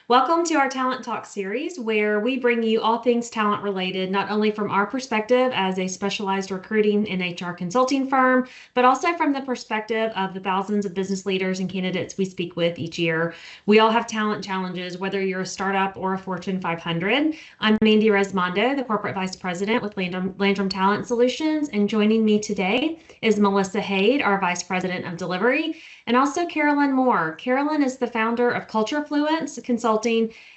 Welcome to our Talent Talk series, where we bring you all things talent related, not only from our perspective as a specialized recruiting and HR consulting firm, but also from the perspective of the thousands of business leaders and candidates we speak with each year. We all have talent challenges, whether you're a startup or a Fortune 500. I'm Mandy Resmondo, the Corporate Vice President with Landrum Talent Solutions, and joining me today is Melissa Haid, our Vice President of Delivery, and also Carolyn Moore. Carolyn is the founder of Culture Fluence Consulting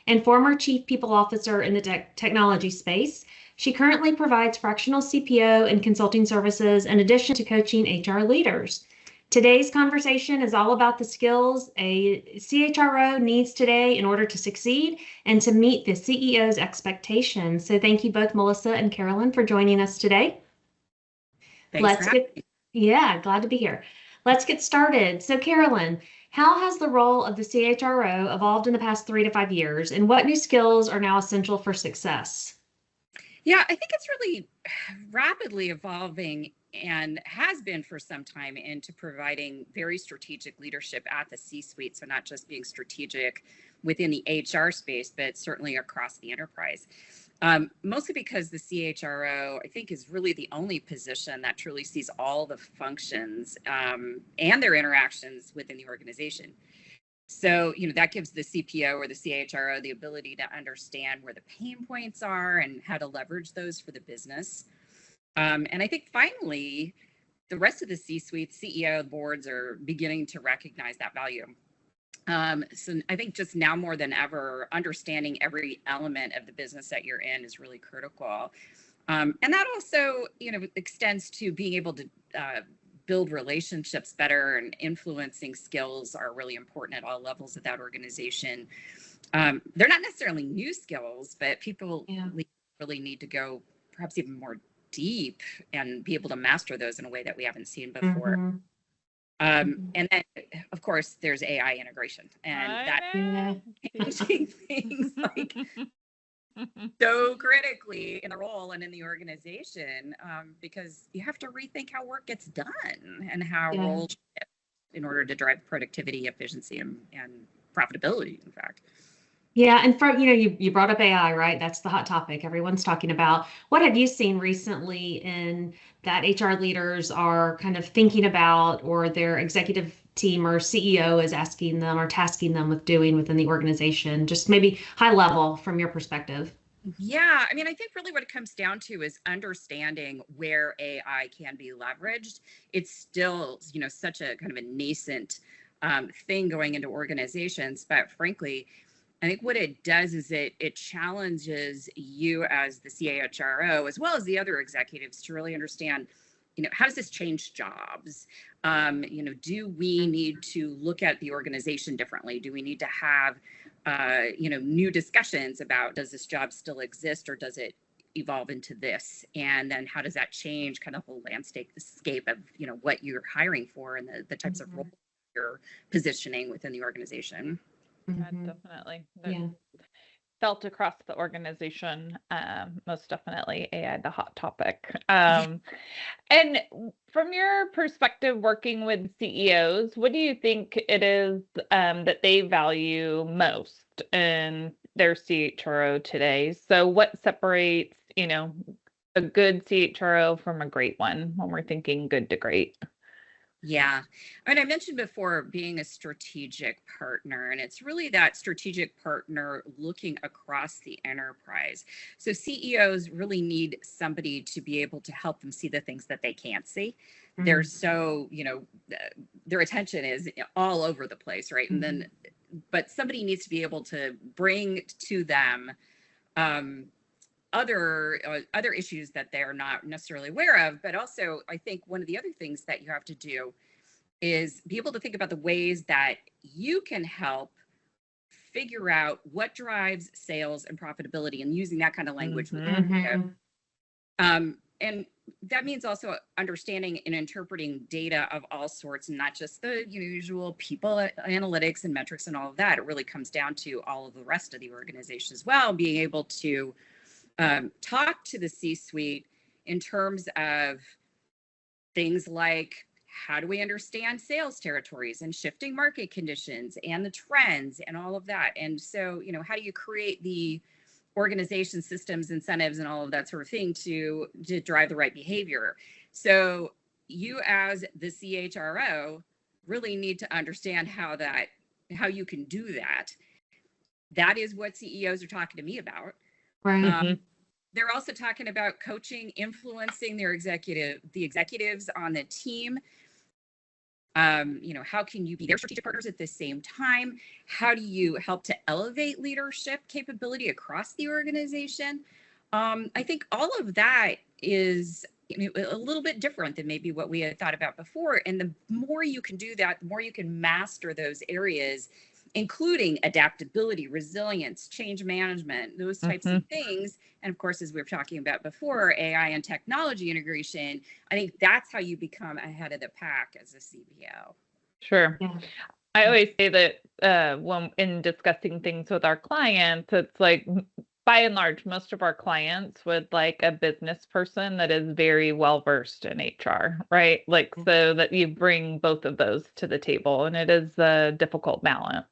and former Chief People Officer in the technology space. She currently provides fractional CPO and consulting services in addition to coaching HR leaders. Today's conversation is all about the skills a CHRO needs today in order to succeed and to meet the CEO's expectations. So thank you both, Melissa and Carolyn, for joining us today. Yeah, glad to be here. Let's get started. So Carolyn, how has the role of the CHRO evolved in the past 3 to 5 years, and what new skills are now essential for success? Yeah, I think it's really rapidly evolving and has been for some time into providing very strategic leadership at the C-suite. So not just being strategic within the HR space, but certainly across the enterprise. Mostly because the CHRO, I think, is really the only position that truly sees all the functions and their interactions within the organization. So, that gives the CPO or the CHRO the ability to understand where the pain points are and how to leverage those for the business. And I think finally, the rest of the C-suite, CEO boards are beginning to recognize that value. So I think just now more than ever, understanding every element of the business that you're in is really critical. And that also, extends to being able to build relationships better, and influencing skills are really important at all levels of that organization. They're not necessarily new skills, but people really need to go perhaps even more deep and be able to master those in a way that we haven't seen before. Mm-hmm. And then, of course, there's AI integration, and changing things like so critically in the role and in the organization, because you have to rethink how work gets done and how roles shift in order to drive productivity, efficiency, and profitability, in fact. Yeah, and from you brought up AI, right? That's the hot topic everyone's talking about. What have you seen recently in that HR leaders are kind of thinking about, or their executive team or CEO is asking them or tasking them with doing within the organization? Just maybe high level from your perspective. Yeah, I mean, I think really what it comes down to is understanding where AI can be leveraged. It's still, such a kind of a nascent thing going into organizations, but frankly, I think what it does is it challenges you as the CHRO, as well as the other executives, to really understand, how does this change jobs? Do we need to look at the organization differently? Do we need to have, new discussions about, does this job still exist, or does it evolve into this? And then how does that change kind of the whole landscape of, what you're hiring for and the types of roles you're positioning within the organization? Mm-hmm. Definitely. Felt across the organization, most definitely AI, the hot topic. And from your perspective, working with CEOs, what do you think it is that they value most in their CHRO today? So what separates, a good CHRO from a great one when we're thinking good to great? Yeah. I mean, I mentioned before being a strategic partner, and it's really that strategic partner looking across the enterprise. So CEOs really need somebody to be able to help them see the things that they can't see. Mm-hmm. They're so, their attention is all over the place, right? Mm-hmm. And then, but somebody needs to be able to bring to them other issues that they're not necessarily aware of. But also, I think one of the other things that you have to do is be able to think about the ways that you can help figure out what drives sales and profitability, and using that kind of language. Mm-hmm. And that means also understanding and interpreting data of all sorts, and not just the usual people analytics and metrics and all of that. It really comes down to all of the rest of the organization as well, being able to talk to the C-suite in terms of things like, how do we understand sales territories and shifting market conditions and the trends and all of that? And so, how do you create the organization systems, incentives, and all of that sort of thing to drive the right behavior? So you as the CHRO really need to understand how you can do that. That is what CEOs are talking to me about. Right. They're also talking about coaching, influencing the executives on the team. How can you be their strategic partners at the same time? How do you help to elevate leadership capability across the organization? I think all of that is a little bit different than maybe what we had thought about before. And the more you can do that, the more you can master those areas, including adaptability, resilience, change management, those types of things. And of course, as we were talking about before, AI and technology integration, I think that's how you become ahead of the pack as a CBO. Sure. Yeah. I always say that when in discussing things with our clients, it's like, by and large, most of our clients would like a business person that is very well versed in HR, right? Like, so that you bring both of those to the table, and it is a difficult balance,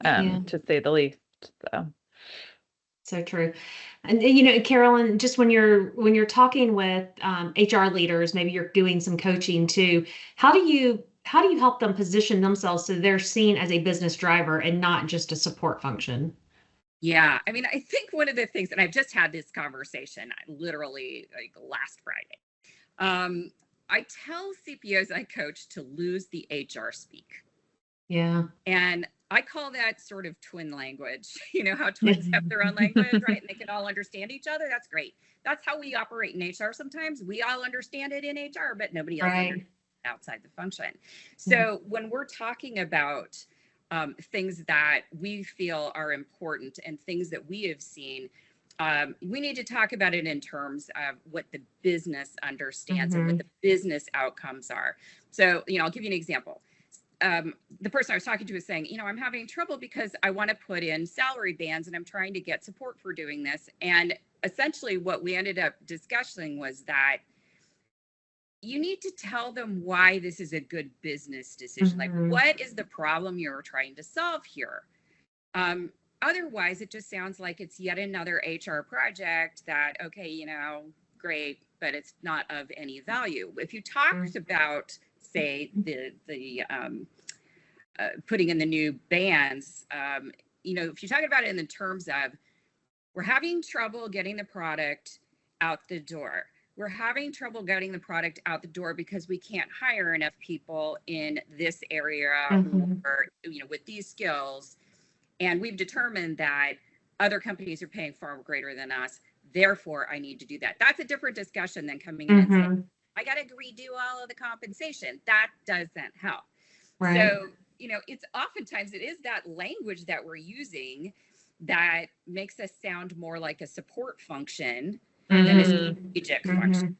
to say the least. So true. And Carolyn, just when you're talking with HR leaders, maybe you're doing some coaching too, how do you help them position themselves so they're seen as a business driver and not just a support function? Yeah, I mean, I think one of the things, and I've just had this conversation literally like last Friday. I tell CPOs I coach to lose the HR speak. Yeah. And I call that sort of twin language. You know how twins have their own language, right? And they can all understand each other. That's great. That's how we operate in HR sometimes. We all understand it in HR, but nobody else understands it outside the function. So when we're talking about things that we feel are important and things that we have seen, we need to talk about it in terms of what the business understands and what the business outcomes are. So, I'll give you an example. The person I was talking to was saying, I'm having trouble because I want to put in salary bands and I'm trying to get support for doing this. And essentially what we ended up discussing was that you need to tell them why this is a good business decision. Like, what is the problem you're trying to solve here? Otherwise, it just sounds like it's yet another HR project that, okay, great, but it's not of any value. If you talked about, say, the putting in the new bands, if you're talking about it in the terms of, we're having trouble getting the product out the door. We're having trouble getting the product out the door because we can't hire enough people in this area or, with these skills. And we've determined that other companies are paying far greater than us. Therefore, I need to do that. That's a different discussion than coming in and saying, I got to redo all of the compensation. That doesn't help. Right. So, it's oftentimes it is that language that we're using that makes us sound more like a support function than a strategic function.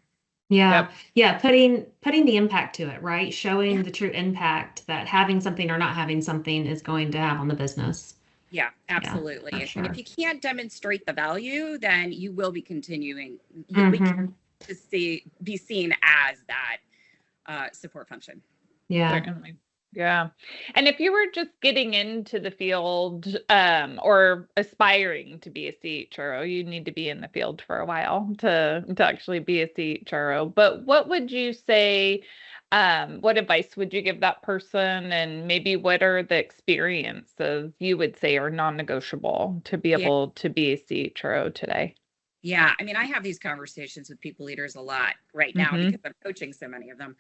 Yeah. Yep. Yeah. Putting the impact to it, right? Showing the true impact that having something or not having something is going to have on the business. Yeah, absolutely. Yeah, sure. And if you can't demonstrate the value, then you will be continuing to be seen as that support function. Yeah. Certainly. Yeah. And if you were just getting into the field or aspiring to be a CHRO, you need to be in the field for a while to actually be a CHRO. But what would you say, what advice would you give that person? And maybe what are the experiences you would say are non-negotiable to be able to be a CHRO today? Yeah. I mean, I have these conversations with people leaders a lot right now because I'm coaching so many of them.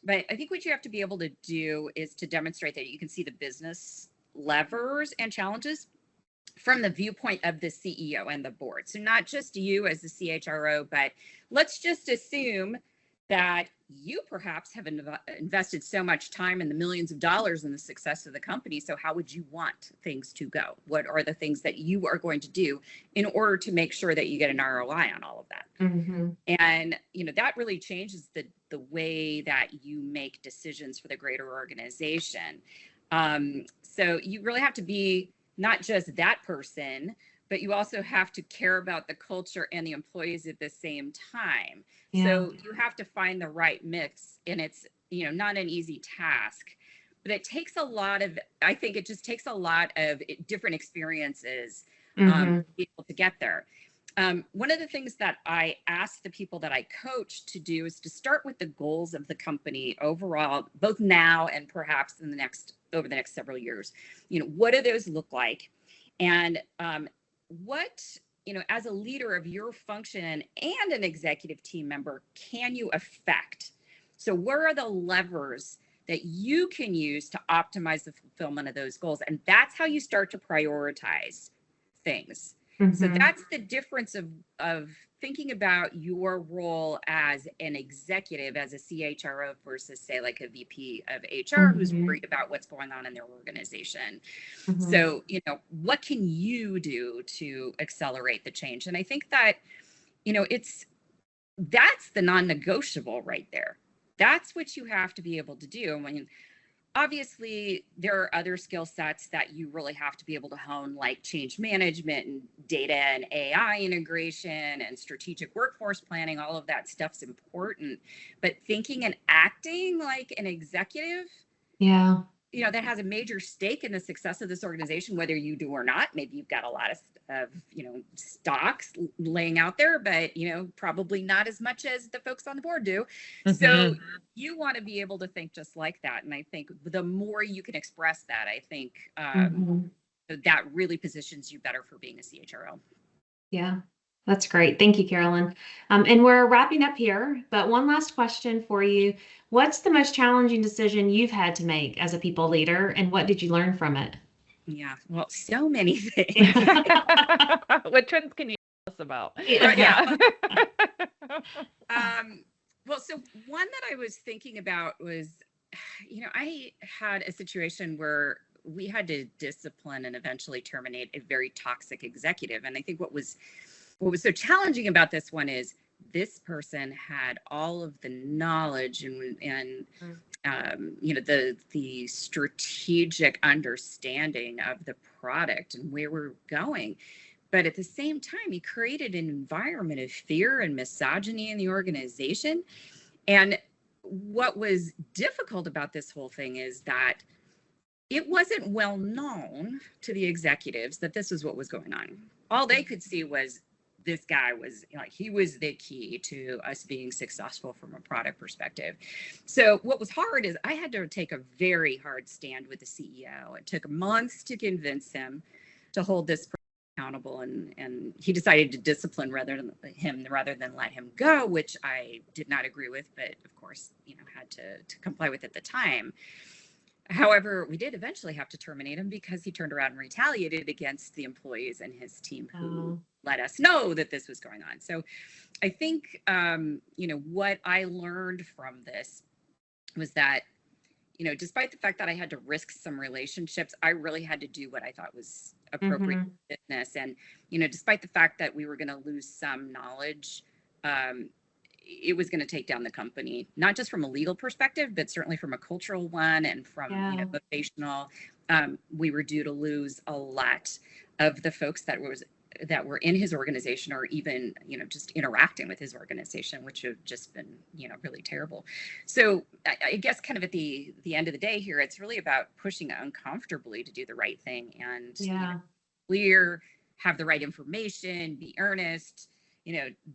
But I think what you have to be able to do is to demonstrate that you can see the business levers and challenges from the viewpoint of the CEO and the board. So not just you as the CHRO, but let's just assume that you perhaps have invested so much time and the millions of dollars in the success of the company. So how would you want things to go? What are the things that you are going to do in order to make sure that you get an ROI on all of that? And, that really changes the way that you make decisions for the greater organization. So you really have to be not just that person, but you also have to care about the culture and the employees at the same time. Yeah. So you have to find the right mix, and it's not an easy task, but it takes a lot of, I think it just takes a lot of different experiences to be able to get there. One of the things that I ask the people that I coach to do is to start with the goals of the company overall, both now and perhaps over the next several years. What do those look like? And what, as a leader of your function and an executive team member, can you affect? So where are the levers that you can use to optimize the fulfillment of those goals? And that's how you start to prioritize things. So that's the difference of thinking about your role as an executive, as a CHRO versus, say, like a VP of HR who's worried about what's going on in their organization. So, what can you do to accelerate the change? And I think that, that's the non-negotiable right there. That's what you have to be able to do. Obviously, there are other skill sets that you really have to be able to hone, like change management and data and AI integration and strategic workforce planning. All of that stuff's important. But thinking and acting like an executive, that has a major stake in the success of this organization, whether you do or not. Maybe you've got a lot of stocks laying out there, but probably not as much as the folks on the board do. So you want to be able to think just like that. And I think the more you can express that, I think that really positions you better for being a CHRO. Yeah, that's great. Thank you, Carolyn. And we're wrapping up here, but one last question for you. What's the most challenging decision you've had to make as a people leader, and what did you learn from it? Yeah, well, so many things. Which ones can you tell us about? Yeah. Well, so one that I was thinking about was, I had a situation where we had to discipline and eventually terminate a very toxic executive. And I think what was so challenging about this one is this person had all of the knowledge and the strategic understanding of the product and where we're going. But at the same time, he created an environment of fear and misogyny in the organization. And what was difficult about this whole thing is that it wasn't well known to the executives that this was what was going on. All they could see was this guy was he was the key to us being successful from a product perspective. So what was hard is I had to take a very hard stand with the CEO. It took months to convince him to hold this person accountable, and he decided to discipline rather than let him go, which I did not agree with, but of course, had to comply with at the time. However, we did eventually have to terminate him because he turned around and retaliated against the employees and his team who let us know that this was going on. So I think, what I learned from this was that, despite the fact that I had to risk some relationships, I really had to do what I thought was appropriate for business. And, despite the fact that we were going to lose some knowledge, it was going to take down the company, not just from a legal perspective, but certainly from a cultural one and from motivational. We were due to lose a lot of the folks that were in his organization, or even just interacting with his organization, which have just been really terrible. So I guess kind of at the end of the day here, it's really about pushing uncomfortably to do the right thing and clear, have the right information, be earnest.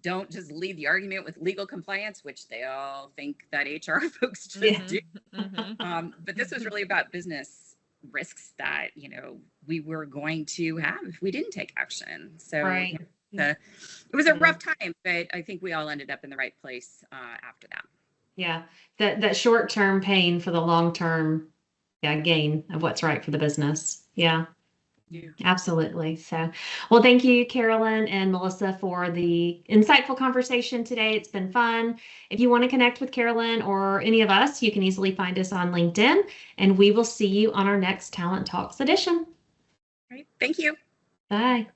Don't just lead the argument with legal compliance, which they all think that HR folks just do. But this was really about business risks that, we were going to have if we didn't take action. So it was a rough time, but I think we all ended up in the right place after that. Yeah, that short-term pain for the long-term gain of what's right for the business. Yeah. Absolutely. So, well, thank you, Carolyn and Melissa, for the insightful conversation today. It's been fun. If you want to connect with Carolyn or any of us, you can easily find us on LinkedIn, and we will see you on our next Talent Talks edition. Great. Thank you. Bye.